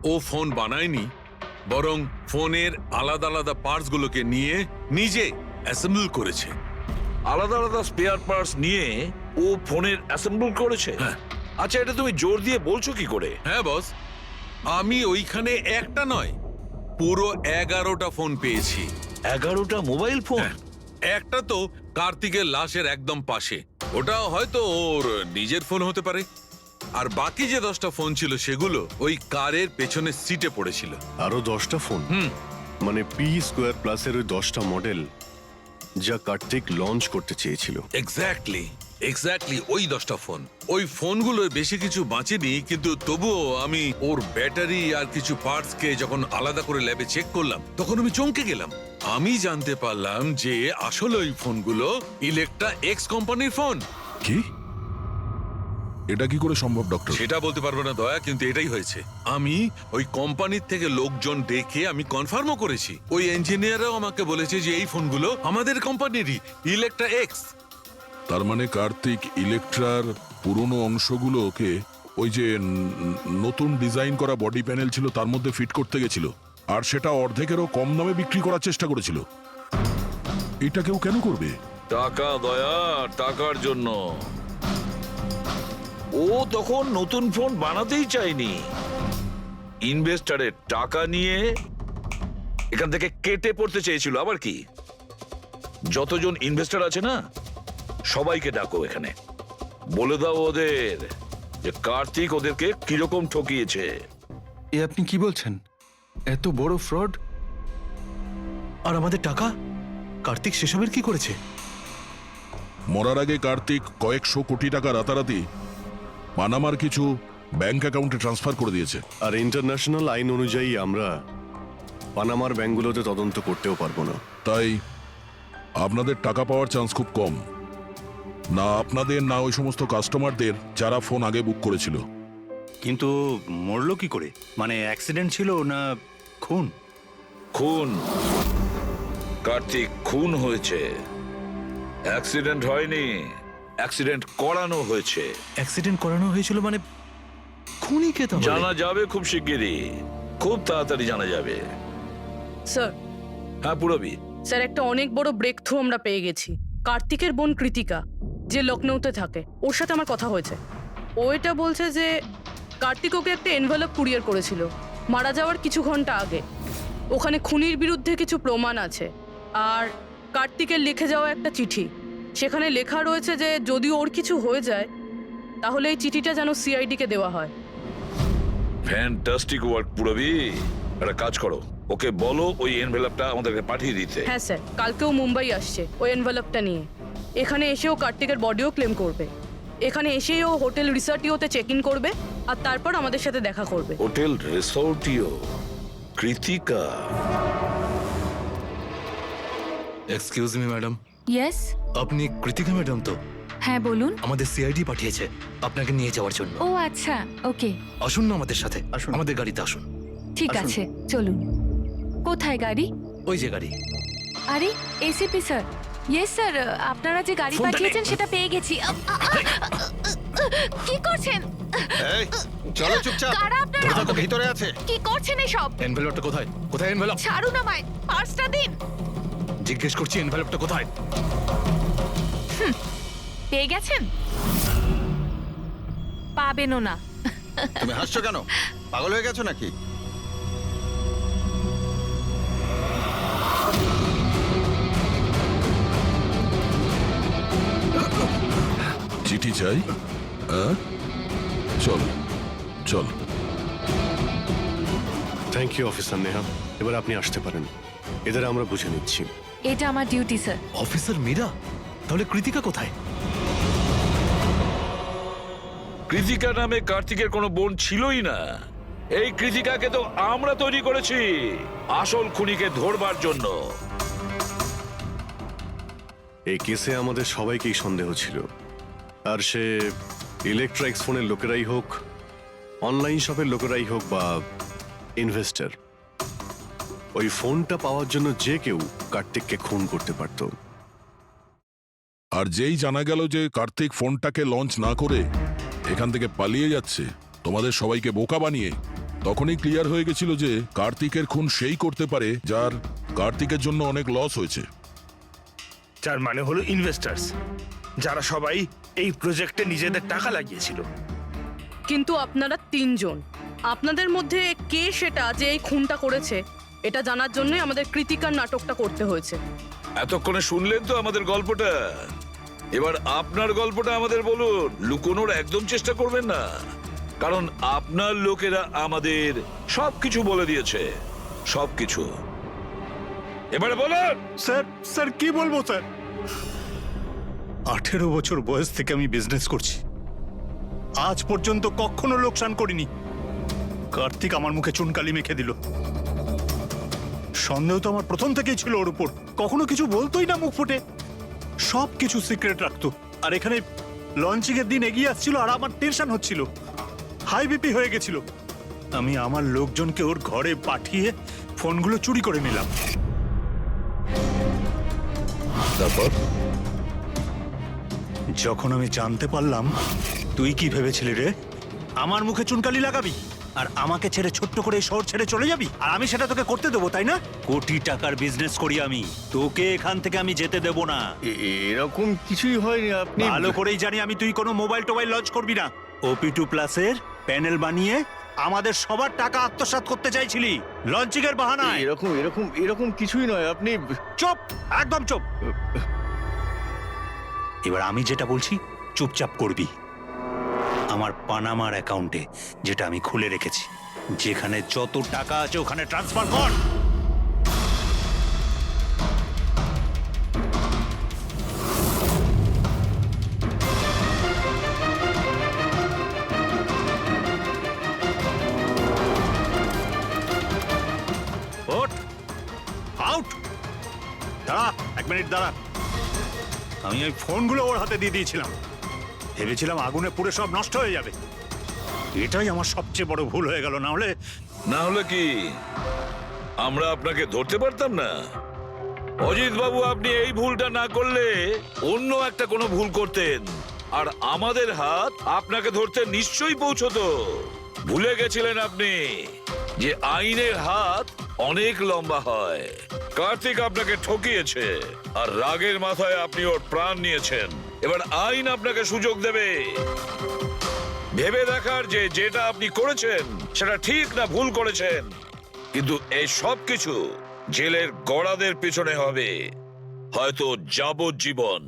D: ও ফোন বানায়নি, বরং ফোনের আলাদা আলাদা পার্টস গুলোকে নিয়ে নিজে অ্যাসেম্বল করেছে।
L: আলাদা আলাদা স্পেয়ার পার্টস নিয়ে ও ফোনের অ্যাসেম্বল করেছে?
D: হ্যাঁ।
L: আচ্ছা, এটা তুমি জোর দিয়ে বলছো কি করে?
D: হ্যাঁ বস, আমি ওইখানে একটা নয় পুরো 11টা ফোন পেয়েছি।
L: 11টা মোবাইল ফোন?
D: একটা তো কার্তিকের লাশের একদম পাশে, ওটা হয়তো ওর নিজের ফোন হতে পারে। আর বাকি যে 10টা ফোন ছিল সেগুলো ওই কারের পেছনের সিটে পড়েছিল।
H: আরো 10টা ফোন? মানে পি স্কোয়ার প্লাসের ওই 10টা মডেল যা কার্তিক লঞ্চ করতে চেয়েছিল।
D: এক্স্যাক্টলি ওই 10টা ফোন। ওই ফোনগুলোর বেশি কিছু বাঁচেনি, কিন্তু তবুও আমি ওর ব্যাটারি আর কিছু পার্টস কে যখন আলাদা করে ল্যাবে চেক করলাম তখন আমি চমকে গেলাম। আমি জানতে পারলাম যে আসলে ওই ফোনগুলো ইলেকট্রা এক্স কোম্পানির ফোন।
E: কি? এটা কি করে সম্ভব ডক্টর?
D: সেটা বলতে পারবো না দয়া, কিন্তু এটাই হয়েছে। আমি ওই কোম্পানির থেকে লোকজন ডেকে আমি কনফার্মও করেছি। ওই ইঞ্জিনিয়ারও আমাকে বলেছে যে এই ফোনগুলো আমাদের কোম্পানিরই, ইলেকট্রা এক্স।
E: তার মানে কার্তিক ইলেকট্রার পুরনো অংশগুলোকে ওই যে নতুন ডিজাইন করা বডি প্যানেল ছিল তার মধ্যে ফিট করতে গেছিল, আর সেটা অর্ধেকেরও কম দামে বিক্রি করার চেষ্টা করেছিল। এটা কেউ কেন করবে?
L: টাকা দয়া, টাকার জন্য। ও তখন নতুন ফোন বানাতেই চায়নি, ইনভেস্টারের টাকা নিয়ে এখান থেকে কেটে পড়তে চেয়েছিল। আবার কি, যতজন ইনভেস্টর আছে না সবাইকে ডাকো এখানে, বলে দাও ওদের যে কার্তিক ওদেরকে কিরকম ঠকিয়েছে।
F: এ আপনি কি বলছেন? এত বড় ফ্রড!
M: আর আমাদের টাকা কার্তিক সেসবের কি করেছে?
E: মরার আগে কার্তিক কয়েকশো কোটি টাকা রাতারাতি পানামার কিছু ব্যাংক অ্যাকাউন্টে ট্রান্সফার করে দিয়েছে।
H: আর ইন্টারন্যাশনাল আইন অনুযায়ী আমরা পানামার ব্যাংকগুলোতে তদন্ত করতেও পারবো না।
E: তাই আপনাদের টাকা পাওয়ার চান্স খুব কম। না আপনাদের, না ওই সমস্ত কাস্টমারদের যারা ফোন আগে বুক করেছিল।
I: কিন্তু মরলো কি করে? মানে অ্যাক্সিডেন্ট ছিল না খুন?
L: খুন। কার্তিক খুন হয়েছে, অ্যাক্সিডেন্ট হয়নি। অ্যাক্সিডেন্ট করানো হয়েছে।
M: অ্যাক্সিডেন্ট করানো হয়েছিল মানে খুনি কে? তাহলে
L: জানা যাবে খুব শিগগিরই, খুব তাড়াতাড়ি জানা যাবে।
C: স্যার।
L: হ্যাঁ পুরবি।
C: স্যার, একটা অনেক বড় ব্রেক থ্রু আমরা পেয়ে গেছি। কার্তিকের বোন কৃতিকা, যে লখনৌতে থাকে, ওর সাথে আমার কথা হয়েছে। ও এটা বলছে যে কার্তিক ওকে একটা এনভেলপ কুরিয়ার করেছিল মারা যাওয়ার কিছু ঘন্টা আগে। ওখানে খুনির বিরুদ্ধে কিছু প্রমাণ আছে, আর কার্তিকের লিখে যাওয়া একটা চিঠি। সেখানে লেখা রয়েছে যে যদি ওর কিছু হয়ে যায় তাহলে এই চিঠিটা যেন সিআইডিকে দেওয়া হয়।
L: ফ্যান্টাস্টিক ওয়ার্ক পুরবি। একটা কাজ করো, ওকে বলো ওই এনভেলপটা আমাদেরকে পাঠিয়ে দিতে।
C: হ্যাঁ স্যার, কালকেও মুম্বাই আসছে ওই এনভেলপটা নিয়ে। এখানে এসেও কার্তিকের বডিও ক্লেম করবে। এখানে এসেই ও হোটেল রিসর্টিওতে চেক ইন করবে, আর তারপর আমাদের সাথে দেখা করবে।
L: Hotel Resortio? Kritika?
M: Excuse me madam.
J: Yes,
M: আপনি কৃতিকা ম্যাডাম তো?
J: হ্যাঁ বলুন।
M: আমাদের সিআইডি পাঠিয়েছে আপনাকে নিয়ে যাওয়ার জন্য।
J: ও আচ্ছা, ওকে।
M: আসুন না আমাদের সাথে,
F: আসুন।
M: আমাদের গাড়িতে আসুন।
J: ঠিক আছে, চলুন। কোথায় গাড়ি?
M: ওই যে গাড়ি।
J: আরে এসিপি স্যার। ইয়েস স্যার, আপনারা যে গাড়ি
M: ফোনটা
J: পাঠিয়েছেন সেটা পেয়ে গেছি। কি করছেন?
K: চলো চুপচাপ,
J: কারা আপনারা?
K: ভিতরে আছে।
J: কি করছেন এসব?
M: এনভেলপটা কোথায়? কোথায় এনভেলপ?
J: ছাড়ুন আমায়, পার্সটা দিন।
M: জিজ্ঞেস করছি এনভেলপটা কোথায়?
J: পেয়ে গেছেন? পাবেনও না।
K: তুমি হাসছো কেন? পাগল হয়ে গেছো নাকি?
E: চিঠি চাই? চল চল।
H: থ্যাংক ইউ অফিসার নেহা, এবার আপনি আসতে পারেন। এদের আমরা বুঝে নিচ্ছি।
J: এটা আমার ডিউটি স্যার।
M: অফিসার মীরা? তাহলে কৃতিকা কোথায়?
L: কৃতিকা নামে কার্তিকের কোনো বোন ছিলই না। এই কৃতিকাকে তো আমরা তৈরি করেছি আসল খুনিকে ধরবার জন্য।
H: এই কেসে আমাদের সবাইকেই সন্দেহ ছিল, আর সে ইলেকট্রনিক্স ফোনের লোকেরাই হোক, অনলাইন শপের লোকেরাই হোক বা ইনভেস্টর, ওই ফোনটা পাওয়ার জন্য যে কেউ কার্তিককে খুন করতে পারত।
E: আর যেই জানা গেল যে কার্তিক ফোনটাকে লঞ্চ না করে এখান থেকে পালিয়ে যাচ্ছে তোমাদের সবাইকে বোকা বানিয়ে, তখনই ক্লিয়ার হয়ে গেছিল যে কার্তিকের খুন সেই করতে পারে যার কার্তিকের জন্য অনেক লস হয়েছে।
N: যার মানে হলো ইনভেস্টার্স, যারা সবাই এই প্রজেক্টে নিজেদের টাকা লাগিয়েছিল।
C: কিন্তু আপনারা তিনজন, আপনাদের মধ্যে কে সেটা যে এই খুনটা করেছে এটা জানার জন্যই আমাদের কৃতিকার নাটকটা করতে হয়েছে।
L: এতক্ষণে শুনলেন তো আমাদের গল্পটা, এবার আপনার গল্পটা আমাদের বলুন। লুকোনোর একদম চেষ্টা করবেন না, কারণ আপনার লোকেরা আমাদের সবকিছু বলে দিয়েছে, সবকিছু। এবারে বলুন।
I: স্যার কি বলবো স্যার? 18 বছর বয়স থেকে আমি বিজনেস করছি, আজ পর্যন্ত কখনো লোকসান করিনি। কার্তিক আমার মুখে চুনকালি মেখে দিল। সন্দেহ তো আমার প্রথম থেকেই ছিল ওর উপর, কখনো কিছু বলতোই না মুখ ফুটে, সব কিছু সিক্রেট রাখতো। আর এখানে লঞ্চিং এর দিন এগিয়ে আসছিল আর আমার টেনশন হচ্ছিল, হাই বিপি হয়ে গেছিল। আমি আমার লোকজনকে ওর ঘরে পাঠিয়ে ফোনগুলো চুরি করে নিলাম। তারপর যখন আমি জানতে পারলাম, তুই কি ভেবেছিলি রে? আমার মুখে চুনকালি লাগাবি আর আমাকে ছেড়ে ছোট্ট করে শহর ছেড়ে চলে যাবি, আর আমি সেটা তোকে করতে দেবো, তাই না? কোটি টাকার বিজনেস করি আমি, তোকে এখান থেকে আমি যেতে দেবো না।
A: এরকম কিছুই হয়নি। আপনি
I: ভালো করেই জানি আমি তুই কোনো মোবাইল টোবাইল লঞ্চ করবি না। OP2 প্লাসের প্যানেল বানিয়ে আমাদের সবার টাকা আত্মসাৎ করতে চাইছিলি লঞ্চিং এর বাহানায়।
A: এরকম এরকম এরকম কিছুই নয়। আপনি
I: চুপ, একদম চুপ। এবার আমি যেটা বলছি চুপচাপ করবি। আমার পানামার অ্যাকাউন্টে, যেটা আমি খুলে রেখেছি, যেখানে যত টাকা আছে ওখানে ট্রান্সফার কর। আউট! দাঁড়া, 1 মিনিট দাঁড়া। আমি ওই ফোনগুলো ওর হাতে দিয়ে দিয়েছিলাম, ভেবেছিলাম আগুনে পুড়ে সব নষ্ট হয়ে যাবে। এটাই আমার সবচেয়ে বড় ভুল হয়ে গেল।
L: না হলে কি আমরা আপনাকে ধরতে পারতাম না? অজিত বাবু, আপনি এই ভুলটা না করলে অন্য একটা কোনো ভুল করতেন, আর আমাদের হাত আপনাকে ধরতে নিশ্চয়ই পৌঁছতো। ভুলে গেছিলেন আপনি যে আইনের হাত অনেক লম্বা হয়। কার্তিক আপনাকে ঠকিয়েছে, আর রাগের মাথায় আপনি ওর প্রাণ নিয়েছেন। এবার আইন আপনাকে সুযোগ দেবে ভেবে দেখার যে যেটা আপনি করেছেন সেটা ঠিক না ভুল করেছেন। কিন্তু এই সব কিছু জেলের গড়াদের পিছনে হবে, হয়তো যাবজ্জীবন।